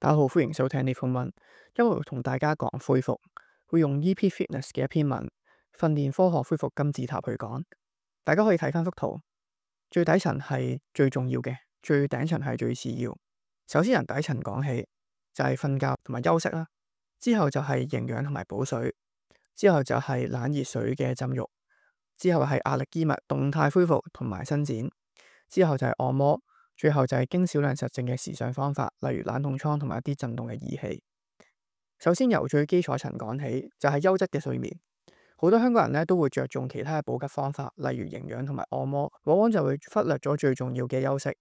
大家好，歡迎收聽呢封文。今日會同大家講恢復，會用 EP Fitness 嘅一篇文訓練科學恢復金字塔去講。大家可以睇翻幅圖，最底層係最重要嘅，最頂層係最次要。首先由底層講起，就係瞓覺同埋休息啦。之後就係營養同埋補水，之後就係冷熱水嘅浸浴，之後係壓力衣物動態恢復同埋伸展，之後就係按摩。最後就係經少量實證嘅時尚方法，例如冷凍倉同埋一啲震動嘅儀器。首先由最基礎層講起，就係優質嘅睡眠。好多香港人咧都會着重其他嘅補給方法，例如營養同埋按摩，往往就會忽略咗最重要嘅休息。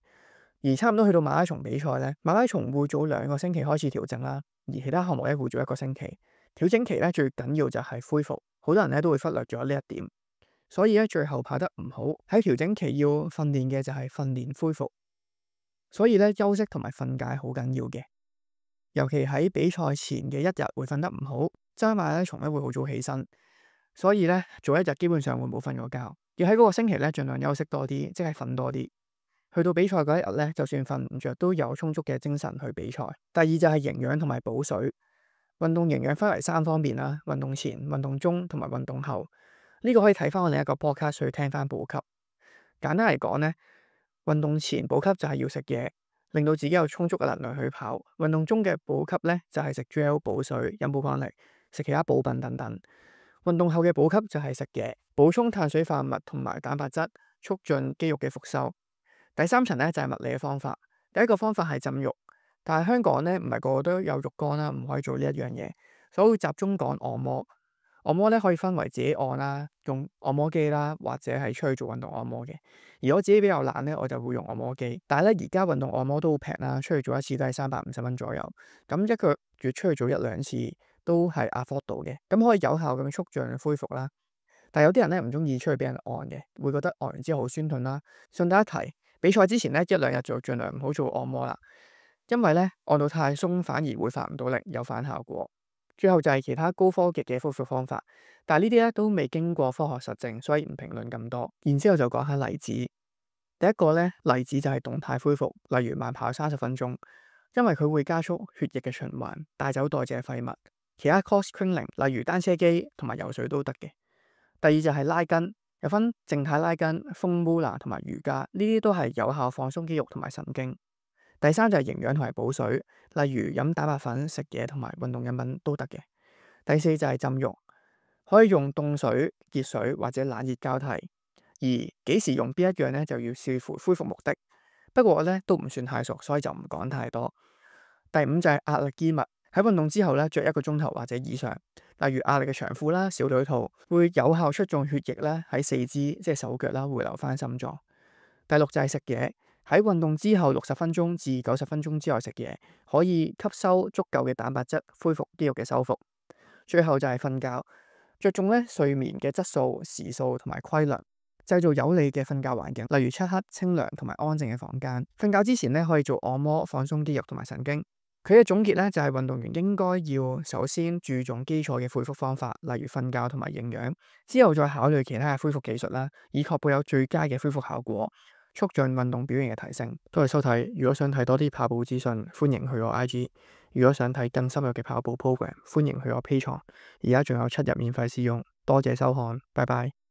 而差唔多去到馬拉松比賽咧，馬拉松會早2個星期開始調整啦，而其他項目咧會早1個星期。調整期咧最緊要就係恢復，好多人咧都會忽略咗呢一點，所以咧最後跑得唔好。喺調整期要訓練嘅就係訓練恢復。所以咧，休息同埋瞓覺好緊要嘅，尤其喺比賽前嘅1日會瞓得唔好，揸馬拉松咧會好早起身，所以咧早1日基本上會冇瞓過覺。要喺嗰個星期咧盡量休息多啲，即係瞓多啲。去到比賽嗰一日咧，就算瞓唔着都有充足嘅精神去比賽。第二就係營養同埋補水。運動營養分為3方面啦：運動前、運動中同埋運動後。呢個可以睇翻我另一個 podcast 去聽翻補給。簡單嚟講咧，運動前補給就係要食嘢，令到自己有充足嘅能量去跑。運動中嘅補給咧就係食 gel 補水、飲補抗力、食其他補品等等。運動後嘅補給就係食嘢，補充碳水化合物同埋蛋白質，促進肌肉嘅復修。第3層咧就係物理嘅方法。第一個方法係浸浴，但係香港咧唔係個個都有浴缸啦，唔可以做呢一樣嘢，所以會集中講按摩。按摩咧可以分為自己按啦，用按摩機啦，或者係出去做運動按摩嘅。而我自己比較懶咧，我就會用按摩機。但係咧而家運動按摩都好平啦，出去做一次都係350蚊左右。咁一個月出去做1-2次都係 afford 到嘅，咁可以有效咁促進恢復啦。但係有啲人咧唔中意出去俾人按嘅，會覺得按完之後好酸痛啦。順帶一提，比賽之前咧1-2日就盡量唔好做按摩啦，因為咧按到太鬆反而會發唔到力，有反效果。最後就係其他高科技嘅恢復方法，但係呢啲咧都未經過科學實證，所以唔評論咁多。然之後就講下例子。第一個咧例子就係動態恢復，例如慢跑30分鐘，因為佢會加速血液嘅循環，帶走代謝廢物。其他 cross training 例如單車機同埋游水都得嘅。第二就係拉筋，有分靜態拉筋、風 Mula 同埋瑜伽，呢啲都係有效放鬆肌肉同埋神經。第3就係營養同埋補水，例如飲蛋白粉、食嘢同埋運動飲品都得嘅。第4就係浸浴，可以用凍水、熱水或者冷熱交替。而幾時用邊一樣咧，就要視乎恢復目的。不過咧都唔算太熟，所以就唔講太多。第5就係壓力衣物，喺運動之後咧着1個鐘頭或者以上，例如壓力嘅長褲啦、小腿套，會有效促進血液咧喺4肢即係手腳啦回流翻心臟。第6就係食嘢。喺運動之後60分鐘至90分鐘之內食嘢，可以吸收足夠嘅蛋白質，恢復肌肉嘅修復。最後就係瞓覺，着重咧睡眠嘅質素、時數同埋規律，製造有利嘅瞓覺環境，例如漆黑、清涼同埋安靜嘅房間。瞓覺之前咧可以做按摩，放鬆肌肉同埋神經。佢嘅總結咧就係運動員應該要首先注重基礎嘅恢復方法，例如瞓覺同埋營養，之後再考慮其他嘅恢復技術啦，以確保有最佳嘅恢復效果，促進運動表現嘅提升。多謝收睇，如果想睇多啲跑步資訊，歡迎去我 IG。如果想睇更深入嘅跑步 program，歡迎去我 Patreon。而家仲有7日免費試用，多謝收看，拜拜。